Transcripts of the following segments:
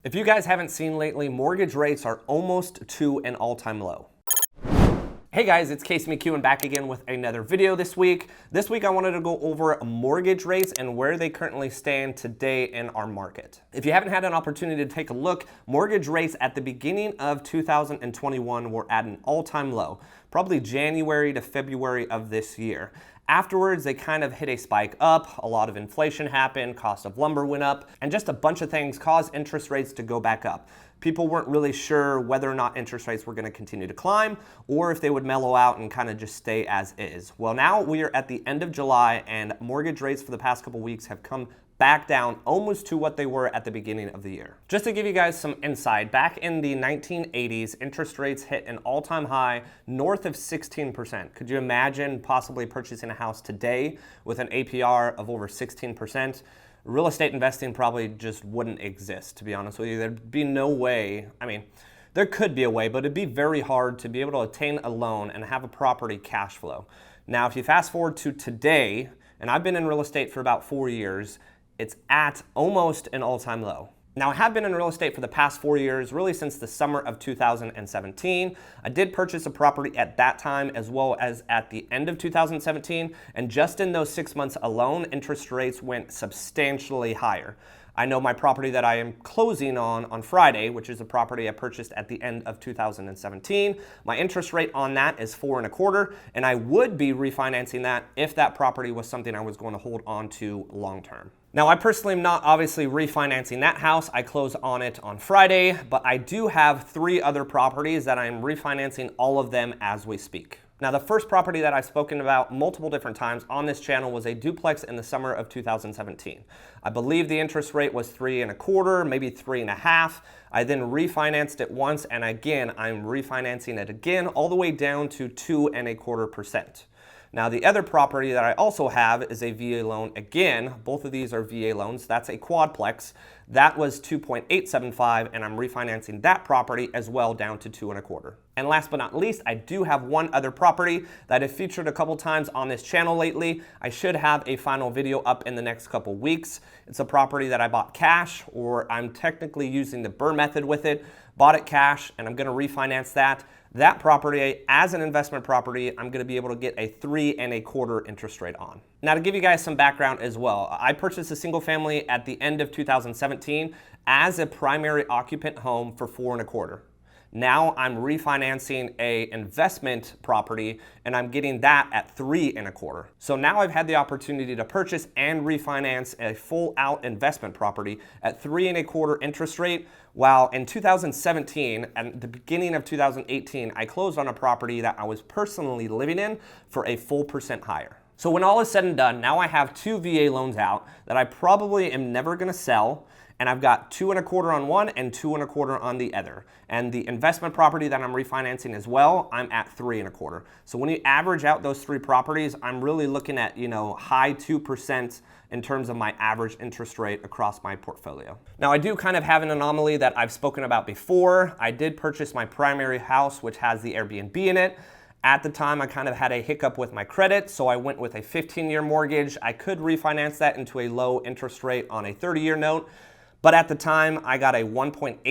If you guys haven't seen lately, mortgage rates are almost to an all-time low. Hey guys, it's McKeown back again with another video this week. This week I wanted to go over mortgage rates and where they currently stand today in our market. If you haven't had an opportunity to take a look, mortgage rates at the beginning of 2021 were at an all-time low, probably January to February of this year. Afterwards, they kind of hit a spike up, a lot of inflation happened, cost of lumber went up, and just a bunch of things caused interest rates to go back up. People weren't really sure whether or not interest rates were going to continue to climb or if they would mellow out and kind of just stay as is. Well, now we are at the end of July and mortgage rates for the past couple weeks have come back down almost to what they were at the beginning of the year. Just to give you guys some insight, back in the 1980s, interest rates hit an all-time high north of 16%. Could you imagine possibly purchasing a house today with an APR of over 16%? Real estate investing probably just wouldn't exist, to be honest with you. There'd be no way, there could be a way, but it'd be very hard to be able to attain a loan and have a property cash flow. Now, if you fast forward to today, and I've been in real estate for about 4 years, it's at almost an all-time low. Now, I have been in real estate for the past 4 years, really since the summer of 2017. I did purchase a property at that time as well as at the end of 2017, and just in those 6 months alone, interest rates went substantially higher. I know my property that I am closing on Friday, which is a property I purchased at the end of 2017. My interest rate on that is 4.25%, and I would be refinancing that if that property was something I was going to hold on to long term. Now, I personally am not obviously refinancing that house. I close on it on Friday, but I do have 3 other properties that I'm refinancing all of them as we speak. Now, the first property that I've spoken about multiple different times on this channel was a duplex in the summer of 2017. I believe the interest rate was 3.25%, maybe 3.5%. I then refinanced it once, and again, I'm refinancing it again all the way down to 2.25%. Now, the other property that I also have is a VA loan. Again, both of these are VA loans. That's a quadplex. That was 2.875, and I'm refinancing that property as well down to 2.25. And last but not least, I do have one other property that I've featured a couple times on this channel lately. I should have a final video up in the next couple weeks. It's a property that I bought cash, or I'm technically using the BRRRR method with it. Bought it cash, and I'm going to refinance that. That property, as an investment property, I'm going to be able to get a 3.25% interest rate on. Now, to give you guys some background as well, I purchased a single family at the end of 2017 as a primary occupant home for 4.25%. Now I'm refinancing a investment property and I'm getting that at 3.25%. So now I've had the opportunity to purchase and refinance a full out investment property at 3.25% interest rate, while in 2017 and the beginning of 2018, I closed on a property that I was personally living in for a full percent higher. So when all is said and done, now I have 2 VA loans out that I probably am never gonna sell, and I've got 2.25% on one and 2.25% on the other. And the investment property that I'm refinancing as well, I'm at 3.25%. So when you average out those 3 properties, I'm really looking at, high 2% in terms of my average interest rate across my portfolio. Now, I do kind of have an anomaly that I've spoken about before. I did purchase my primary house, which has the Airbnb in it. At the time, I kind of had a hiccup with my credit, so I went with a 15-year mortgage. I could refinance that into a low interest rate on a 30-year note. But at the time, I got a 1.875%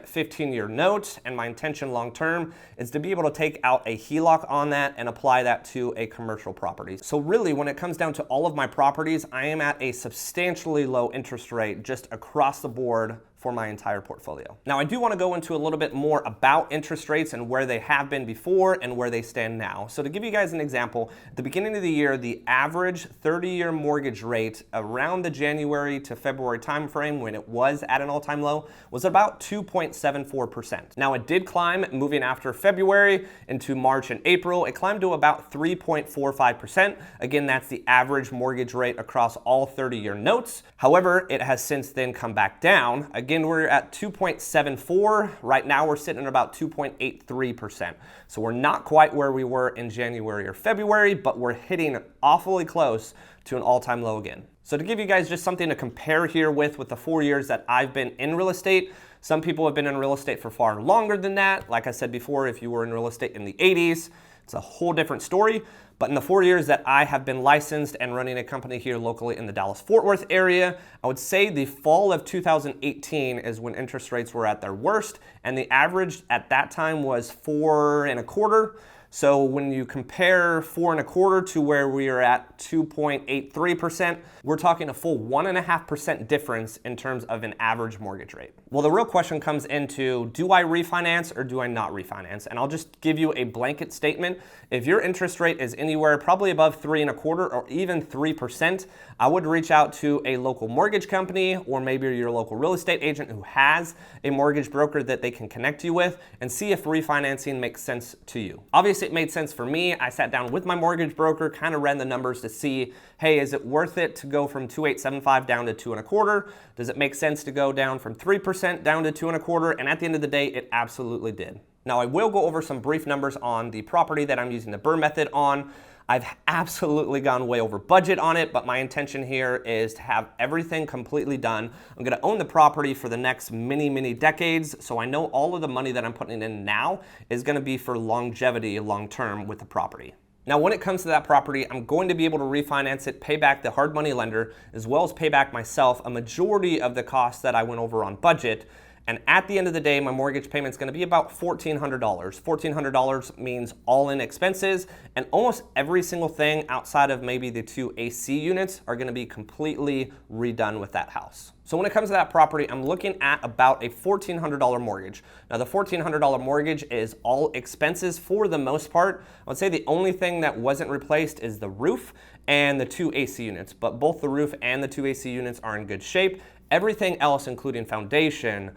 15-year note, and my intention long-term is to be able to take out a HELOC on that and apply that to a commercial property. So really, when it comes down to all of my properties, I am at a substantially low interest rate just across the board for my entire portfolio. Now, I do want to go into a little bit more about interest rates and where they have been before and where they stand now. So to give you guys an example, at the beginning of the year, the average 30-year mortgage rate around the January to February timeframe, when it was at an all-time low, was about 2.74%. Now, it did climb moving after February into March and April. It climbed to about 3.45%. Again, that's the average mortgage rate across all 30-year notes. However, it has since then come back down. Again, we're at 2.74. Right now, we're sitting at about 2.83%. So we're not quite where we were in January or February, but we're hitting awfully close to an all-time low again. So to give you guys just something to compare here with the 4 years that I've been in real estate, some people have been in real estate for far longer than that. Like I said before, if you were in real estate in the 80s, It's a whole different story. But in the 4 years that I have been licensed and running a company here locally in the Dallas-Fort Worth area, I would say the fall of 2018 is when interest rates were at their worst, and the average at that time was 4.25%. So when you compare 4.25% to where we are at 2.83%, we're talking a full 1.5% difference in terms of an average mortgage rate. Well, the real question comes into, do I refinance or do I not refinance? And I'll just give you a blanket statement. If your interest rate is anywhere probably above 3.25% or even 3%, I would reach out to a local mortgage company or maybe your local real estate agent who has a mortgage broker that they can connect you with and see if refinancing makes sense to you. Obviously, it made sense for me. I sat down with my mortgage broker, kind of ran the numbers to see, hey, is it worth it to go from 2.875 down to 2.25? Does it make sense to go down from 3% down to 2.25? And at the end of the day, it absolutely did. Now, I will go over some brief numbers on the property that I'm using the BRRRR method on. I've absolutely gone way over budget on it, but my intention here is to have everything completely done. I'm gonna own the property for the next many decades, so I know all of the money that I'm putting in now is gonna be for longevity, long-term with the property. Now, when it comes to that property, I'm going to be able to refinance it, pay back the hard money lender, as well as pay back myself a majority of the costs that I went over on budget. And at the end of the day, my mortgage payment is going to be about $1,400. $1,400 means all-in expenses, and almost every single thing outside of maybe the 2 AC units are going to be completely redone with that house. So when it comes to that property, I'm looking at about a $1,400 mortgage. Now, the $1,400 mortgage is all expenses for the most part. I would say the only thing that wasn't replaced is the roof and the 2 AC units, but both the roof and the 2 AC units are in good shape. Everything else, including foundation,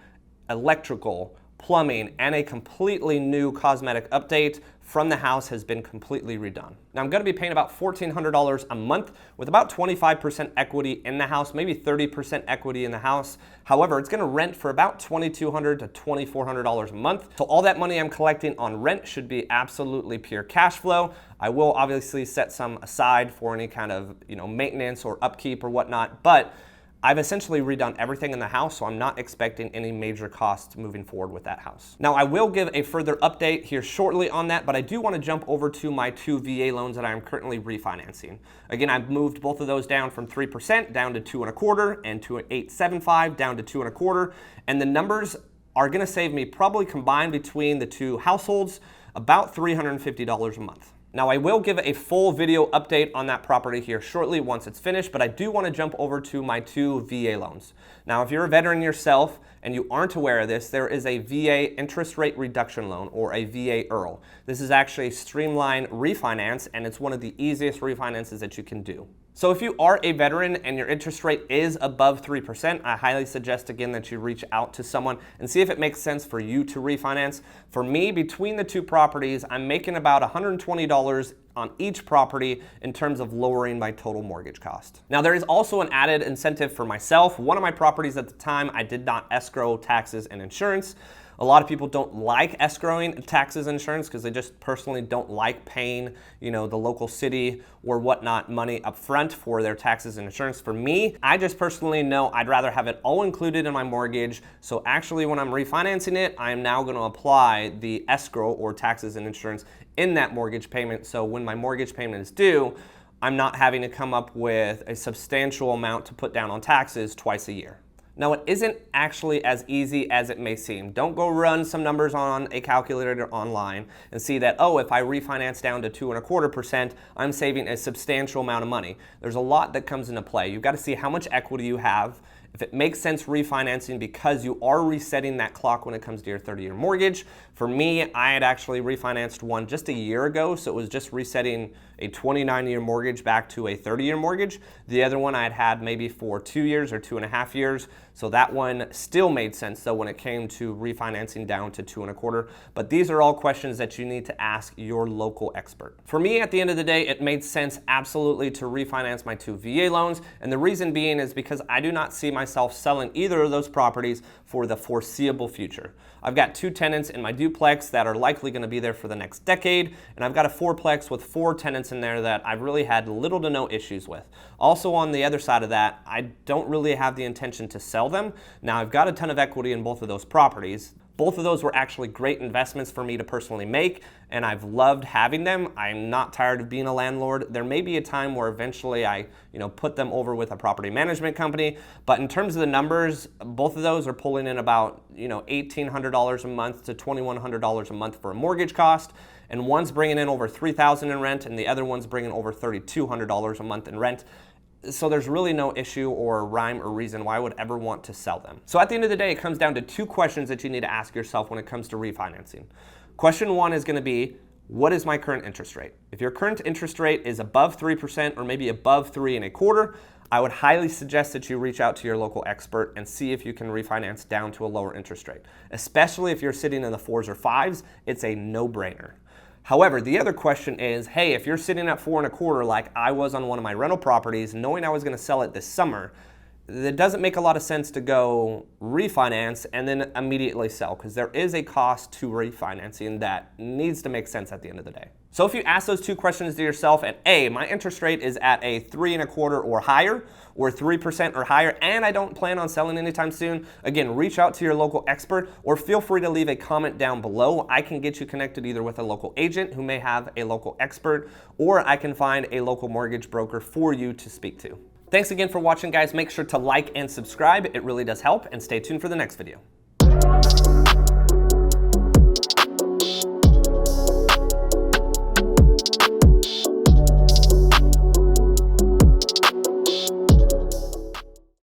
electrical, plumbing, and a completely new cosmetic update from the house has been completely redone. Now, I'm gonna be paying about $1,400 a month with about 25% equity in the house, maybe 30% equity in the house. However, it's gonna rent for about $2,200 to $2,400 a month. So all that money I'm collecting on rent should be absolutely pure cash flow. I will obviously set some aside for any kind of maintenance or upkeep or whatnot, but I've essentially redone everything in the house, so I'm not expecting any major costs moving forward with that house. Now, I will give a further update here shortly on that, but I do want to jump over to my 2 VA loans that I'm currently refinancing. Again, I've moved both of those down from 3% down to 2.25% and 2.875 down to 2.25%, and the numbers are going to save me probably combined between the 2 households about $350 a month. Now, I will give a full video update on that property here shortly once it's finished, but I do want to jump over to my 2 VA loans. Now, if you're a veteran yourself and you aren't aware of this, there is a VA interest rate reduction loan, or a VA IRRRL. This is actually Streamline Refinance, and it's one of the easiest refinances that you can do. So if you are a veteran and your interest rate is above 3%, I highly suggest again that you reach out to someone and see if it makes sense for you to refinance. For me, between the 2 properties, I'm making about $120 on each property in terms of lowering my total mortgage cost. Now, there is also an added incentive for myself. One of my properties at the time, I did not escrow taxes and insurance. A lot of people don't like escrowing taxes and insurance because they just personally don't like paying, the local city or whatnot money up front for their taxes and insurance. For me, I just personally know I'd rather have it all included in my mortgage. So actually, when I'm refinancing it, I am now going to apply the escrow or taxes and insurance in that mortgage payment. So when my mortgage payment is due, I'm not having to come up with a substantial amount to put down on taxes twice a year. Now, it isn't actually as easy as it may seem. Don't go run some numbers on a calculator online and see that, oh, if I refinance down to 2.25%, I'm saving a substantial amount of money. There's a lot that comes into play. You've got to see how much equity you have, if it makes sense refinancing because you are resetting that clock when it comes to your 30-year mortgage. For me, I had actually refinanced one just a year ago, so it was just resetting a 29-year mortgage back to a 30-year mortgage. The other one I had had maybe for 2 years or 2.5 years, so that one still made sense though when it came to refinancing down to 2.25. But these are all questions that you need to ask your local expert. For me, at the end of the day, it made sense absolutely to refinance my 2 VA loans, and the reason being is because I do not see myself selling either of those properties for the foreseeable future. I've got 2 tenants in my duplex that are likely going to be there for the next decade, and I've got a 4-plex with 4 tenants in there that I've really had little to no issues with. Also, on the other side of that, I don't really have the intention to sell them. Now, I've got a ton of equity in both of those properties, Both of those were actually great investments for me to personally make, and I've loved having them. I'm not tired of being a landlord. There may be a time where eventually I, put them over with a property management company, but in terms of the numbers, both of those are pulling in about, $1,800 a month to $2,100 a month for a mortgage cost, and one's bringing in over $3,000 in rent, and the other one's bringing over $3,200 a month in rent. So there's really no issue or rhyme or reason why I would ever want to sell them. So at the end of the day, it comes down to two questions that you need to ask yourself when it comes to refinancing. Question one is going to be, what is my current interest rate? If your current interest rate is above 3% or maybe above 3.25%, I would highly suggest that you reach out to your local expert and see if you can refinance down to a lower interest rate. Especially if you're sitting in the 4s or 5s, it's a no-brainer. However, the other question is, hey, if you're sitting at 4.25% like I was on one of my rental properties, knowing I was going to sell it this summer, it doesn't make a lot of sense to go refinance and then immediately sell, because there is a cost to refinancing that needs to make sense at the end of the day. So if you ask those two questions to yourself, and A, my interest rate is at a 3.25% or higher, or 3% or higher, and I don't plan on selling anytime soon, again, reach out to your local expert, or feel free to leave a comment down below. I can get you connected either with a local agent who may have a local expert, or I can find a local mortgage broker for you to speak to. Thanks again for watching, guys. Make sure to like and subscribe. It really does help, and stay tuned for the next video.